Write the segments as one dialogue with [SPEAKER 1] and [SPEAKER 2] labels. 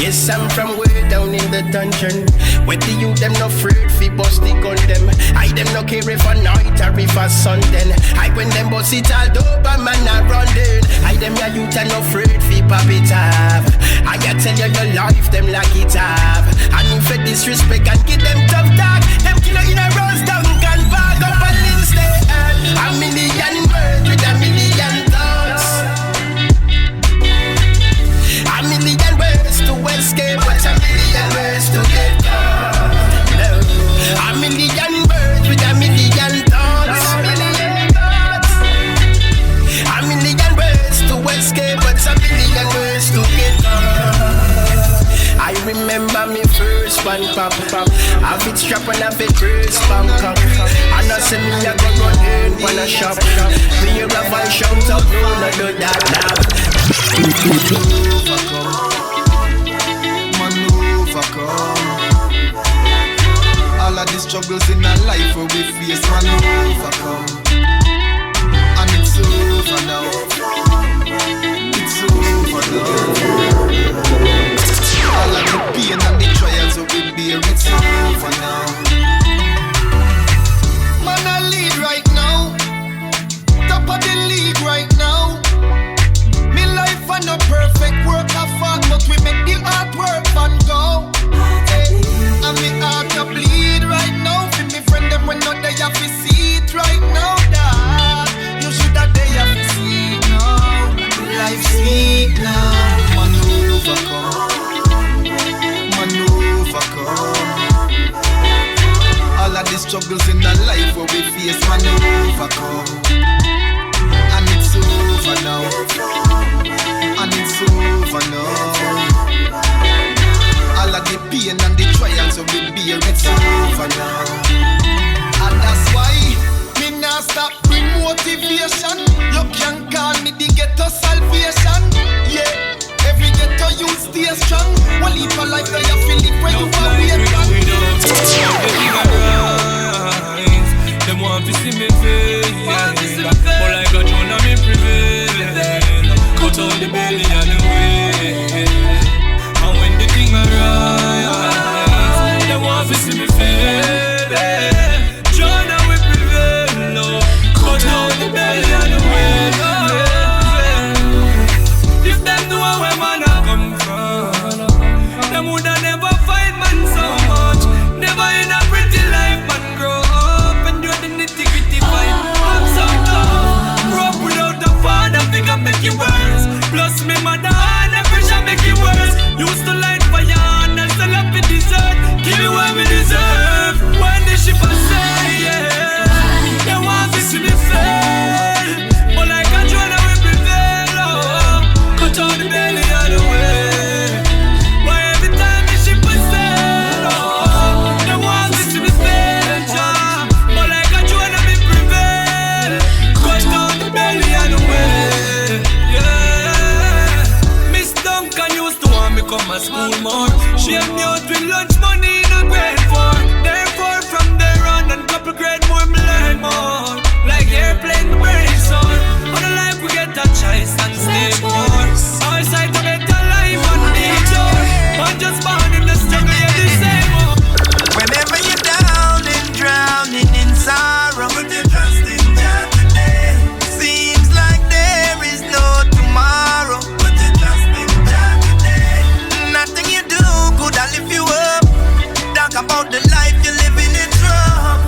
[SPEAKER 1] Yes, I'm from way down in the dungeon. Where the youth them no afraid fi bust the gun them. I them no care if a night or if a sun then. I when them bust it all over man a run then. I them ya youth and no afraid fi pop it up. I ya tell you your life them like it up. And if you disrespect and give them tough talk, them killer in a rose down can back up and instead. A million words with a million thoughts. A million ways to escape, but a million ways to get caught. No. A million words with a million thoughts. A million ways to escape, but a million ways to get caught. I remember me first one pop. Have it strap and have it first Bangkok. And I see me a go run in when I shop. Me hear a voice shout out, no, no, do that now.
[SPEAKER 2] Man overcome. All of the struggles in our life where we face, man overcome. And it's over now. It's over now. All of the pain and the trials that we bear, it's over now. Man, I lead right now. Top of the league right now. Me life and no perfect work of art, but we make the art work and go. Hey, and me heart to bleed right now. For me friend them when not they have to see it right now. That you should have they have to see it now. Life sweet now. Man overcome. All of the struggles in our life where we face, man overcome. And it's over now. And it's over now. All of the pain and the trials that we bear, it's over now. And that's why me nah stop bring motivation. You can call me the ghetto salvation. Yeah. Every ghetto you stay strong. One leap of life that you feel it when you are weird. Them want to see me fail, but like a Jonah me prevail. Cut out the belly and the way. And when the thing arise, they want to see me fail. Jonah we prevail. Cut out the belly and the way. If them know where man I come from, them woulda never fight man so much. Never in a pretty life man grow up and do the nitty-gritty fight. I'm so tough. Grow up without a father, figure make it worse. Plus me mother and the pressure make it worse. Used to light fire and sell up in dessert. Give me what me deserve. When the ship I say, yeah, they want to see me fail, but like a Jonah we prevail. Oh, cut out the belly of the way. Why every time the ship I sail, oh, they want to see me fail, yeah. But like a Jonah we prevail. Cut out the belly of the way. Yeah. Miss Duncan used to want me come to school more. She had me out with lunch money in a grade 4. Therefore from there on and couple grade more me learn more. Like airplane me brain son. On the life we get a choice and stay more. Our side to better life and need joy. Man just born in the struggle, yeah the same more. Whenever you're down and drowning in sorrow, put your trust in God today. Seems like there is no tomorrow. Put your trust in God today. Nothing you do could lift you up. Talk about the life you're living, it's rough.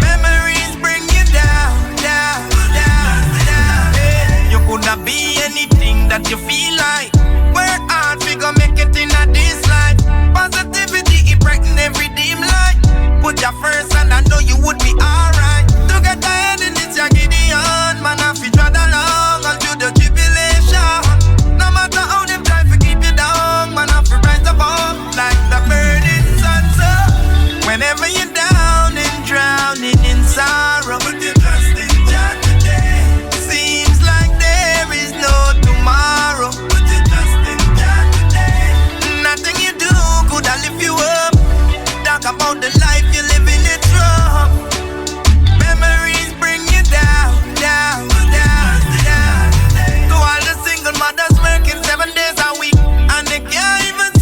[SPEAKER 2] Memories bring you down, down, down, down. Hey, you could not be anything that you feel like. Work hard, we gon' make it in this life. Positivity, it brighten every dim light. Put your first and I know you would be alright. To get ahead in this, you're Gideon. Man, I feel trod along all through the tribulation. No matter how them try to keep you down, man, I feel rise above like the burning sun. So whenever you're down and drowning in sorrow, put your trust in God today. Seems like there is no tomorrow. Put your trust in God today. Nothing you do could lift you up. Talk about the life you're living, it's rough. Memories bring you down, down, down, down. To all the single mothers working 7 days a week, and they can't even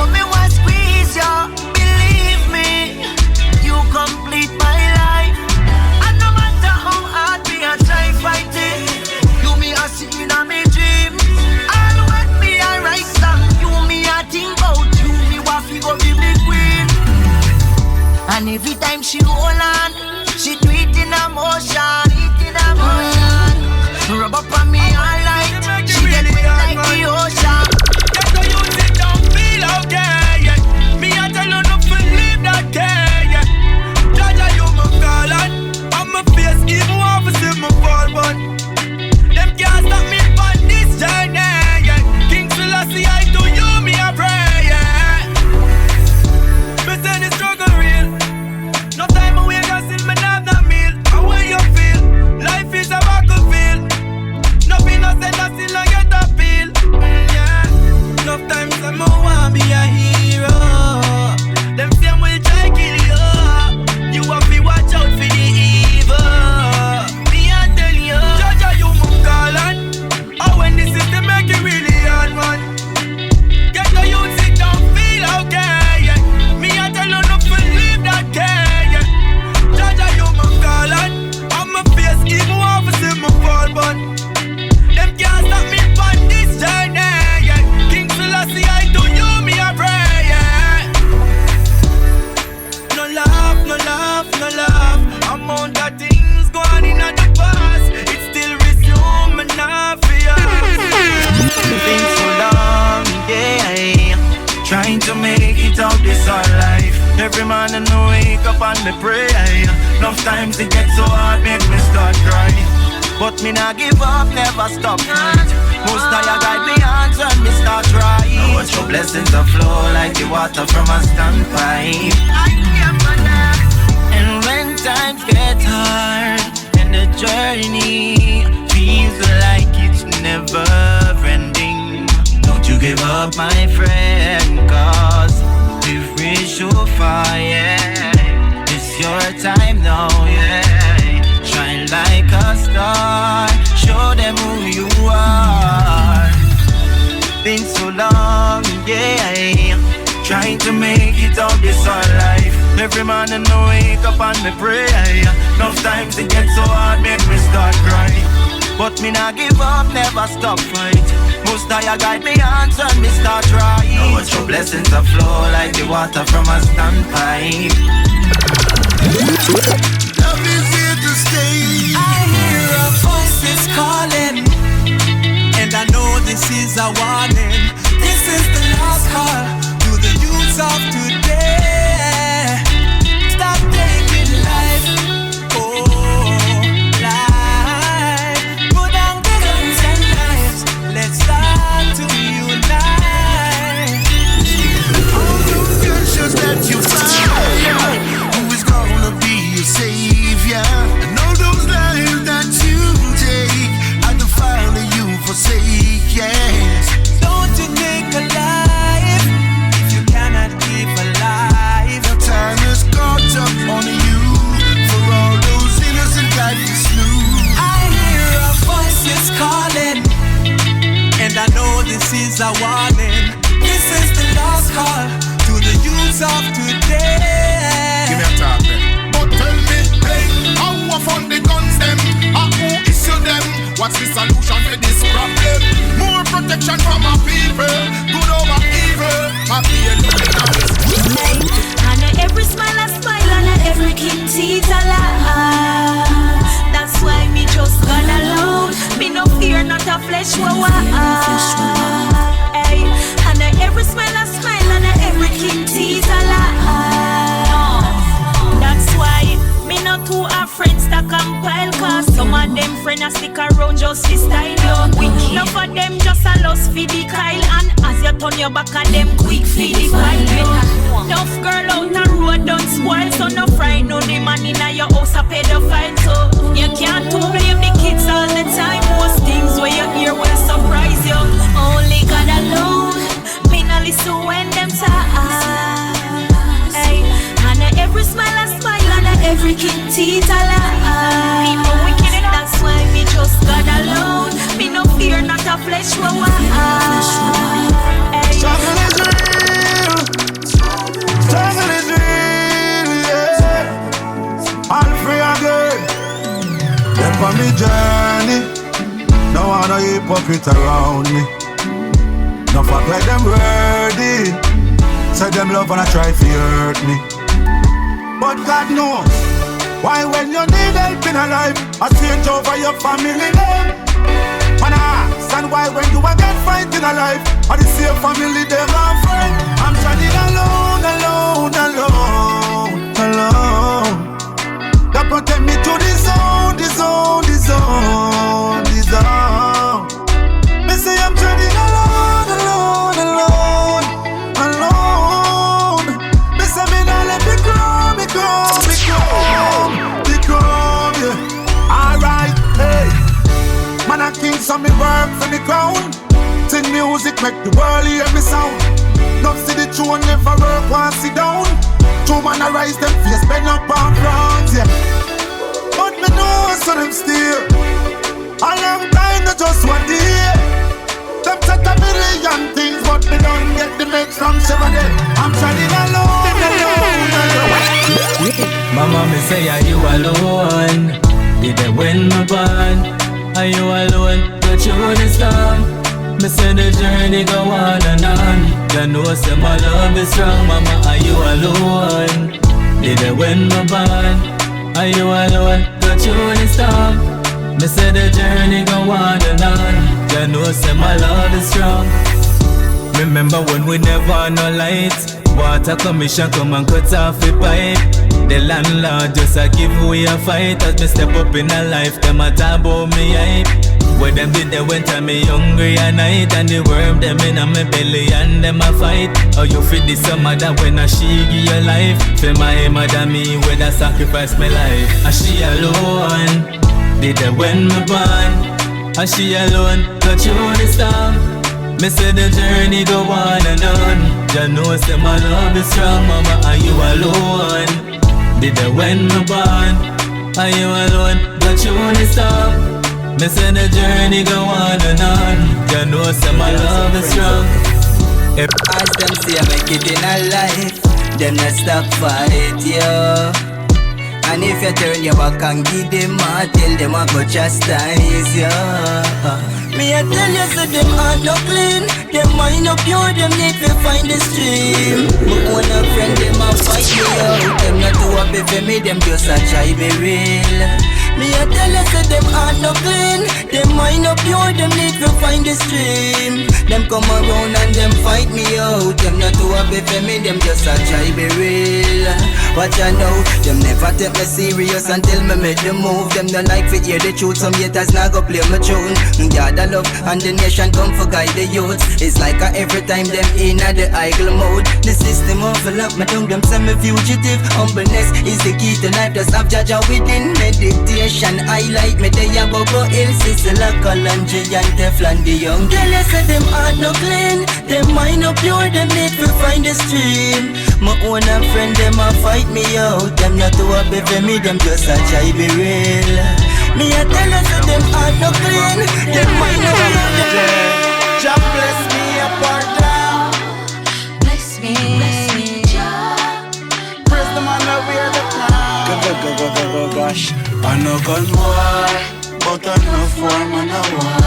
[SPEAKER 3] but me want squeeze you. Believe me, you complete my life. And no matter how hard me I try fight it, you me a see in a me dream. All when me a write song, you me a think about you. Me want fi go be me queen. And every time she hold on, she do it in a motion. Rub up on me all night, she get wet like the ocean.
[SPEAKER 2] Get the youth, it don't feel okay, yeah. Me I tell you not to leave that care, yeah. Jaja, you my calling, on my face, even want to see my fall, but them can't stop me on this journey, yeah. King Selassie, I do you, me a pray, yeah. Me say the struggle real, no time away, cause in me have no meal. How will you feel? Life is a battlefield. Nothing no said, I still I get a feel. Yeah. Enough times I want be a hero. Them same will try kill you. You have to watch out for the evil. Me I tell you, Jaja, you move calling. Oh, when the system make it really hard, man. Get the youth, sit down, feel okay, yeah. Me I tell you not to leave that care, yeah. Jaja, you move calling. On my face, even want to see my fall, but them can't stop me on this journey, yeah. King Selassie, I do you, me a pray, yeah. No love, no love, no love. Amount of things going in at the past, it still resume and not fear.
[SPEAKER 3] Been so long, yeah. Trying to make it out this our life. Every man in the wake up and me pray. Enough times it gets so hard, make me start crying. But me not give up, never stop fight. Most of you guide me hands when me start trying. Now watch your blessings to flow like the water from a standpipe. And when times get hard and the journey feels like it's never ending, don't you give up, my friend, cause we've reached so far, yeah. It's your time now, yeah. Shine like a star, show them who you are. Been so long, yeah. Trying to make it out this our life. Every man in the wake up and me pray. Enough times it gets so hard, make me start crying. But me not give up, never stop fight. Most of you guide me hands when me start trying. Now watch your blessings to flow like the water from a standpipe.
[SPEAKER 4] Love is here to stay.
[SPEAKER 2] I hear a voices calling, and I know this is a warning. This is the last call to the youths of today. Stop taking life, oh, life. Put down the guns and knives. Let's start to unite.
[SPEAKER 4] All those gunshots that you fire, who is gonna be your savior? And all those lives that you take, I can follow you forsake, yes.
[SPEAKER 2] Don't you take a life if you cannot keep alive.
[SPEAKER 4] The time is caught up on you for all those innocent lives you slew.
[SPEAKER 2] I hear a voices calling, and I know this is a warning. This is the last call to the youths of today.
[SPEAKER 4] Give me a talk then. But tell me, hey, how often the guns them? Who issue them? What's the solution to this problem? More protection from our people, good over evil. Happy and looking at this.
[SPEAKER 5] And every smile I smile, and every king teeth a laugh. That's why me just God alone. Me no fear, not a flesh woe. Hey, and every smile I smile, and every king teeth a laugh. That's why me not two are friends that compile. Cause some of them friends a stick around just to style you. Enough of them just a lost for the Kyle. And as you turn your back on them quick for the file. Enough girl out the road don't spoil. So no friend no the man in your house a pedophile. So you can't too blame the kids all the time. Most things where you hear will surprise you. Only God alone. Me no listen when them talk. Hey, and every smile I smile, and every king teeth a laugh. People wicked enough. That's why me just God alone. Me no fear, not a flesh woe.
[SPEAKER 4] Struggle is real. want a hypocrite around me. No fuck like them worthy. Say them love and I try to hurt me. But God knows why when you need help in a life, I change over your family name. Man I ask, and why when you a get fight in a life, I the same family them are friend. I'm standing alone, alone, alone, alone. That protect me to the zone, the zone, the zone, the zone. Me say I'm treading alone, alone, alone, alone. Me say me not let me grow, me grow, me grow, me grow, yeah. Alright, hey. Man a king, so me work for the crown. Sing music, make the world hear me sound. Love see the tune, never work, want sit down. Two man a rise, them face bend up on ground, yeah. But me know so them still a long time, not just one day. Them set a million things, but me don't get the mix from 7 days. I'm trying alone, alone, alone.
[SPEAKER 6] Mama, me say, are you alone? Did they win my bond? Are you alone? But you the storm. Me say the journey go on and on. You know say my love is strong. Mama, are you alone? Did they win my bond? Are you alone? But you the storm. Me say the journey go on and on. You know say my love is strong. Remember when we never no light. Water commission come and cut off the pipe. The landlord just a give away a fight. As me step up in a life, them a talk about me hype. Where them did they went and me hungry at night. And the worm them in a me belly and them a fight. Oh you feel the summer that when a she give your life. Feel my mother me when I sacrifice my life. And she alone, did they win me born. And she alone, got you the storm. Me say the journey go on and on. You know say my love is strong. Mama, are you alone? Did they win me born? Are you alone? Got you the storm. Me say the journey go on and on. You know say my love is strong.
[SPEAKER 3] As them say I make it in a life, them not stop fight, yo. And if you turn your back and give them a tell them I go chastise, yo. Me I tell you so them are no clean. Them mind up pure, them need to find the stream. My own a friend, them a fight me out. Them not too happy for me, them just a try be real. Me I tell you so them are no clean. Them mind up pure, them need to find the stream. Them come around and them fight me out. Them not too happy for me, them just a try be real. Watch I know, them never take me serious until me make the move. Them don't like to hear the truth, some haters not go play my tune. God I love and the nation come for guide the youth. It's like every time them in at the idle mode. The system overlap my tongue, them send me fugitive. Humbleness is the key to life, just have Jaja within. Meditation, highlight me they a Bobo Hill, Sisela, Kalanji and Teflon the young. Tell you say them heart no clean, them mind no pure, them need to find the stream. My own a friend, them a fight me out. Them not too happy for me, them just a try be real. Me a tell you say them heart no clean, them mind no pure.
[SPEAKER 4] Jah bless me apart down.
[SPEAKER 5] Bless me, Jah.
[SPEAKER 4] Praise the man that wear the crown. Go, gosh. I no gun war, but I no form and a war.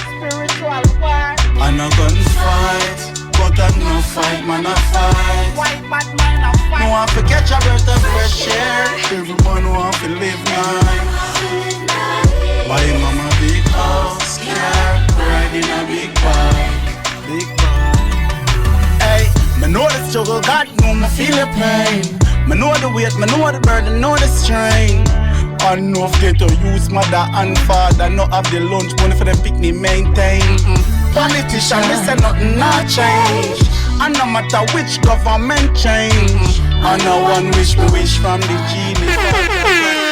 [SPEAKER 4] Spiritual war. I no gun fight, but I no fight, man a fight. White bad man a fight. No one to catch a breath of fresh air. Everyone want to live nice. Buy mama big house, car, riding a big bike, big bike. Hey, me know the struggle, God know me feel the pain. Me know the weight, me know the burden, know the strain. I know if get to use mother and father, not have the lunch money for them picnic maintain. Politician, they say nothing not change. And no matter which government change, I know one wish me wish from the genie.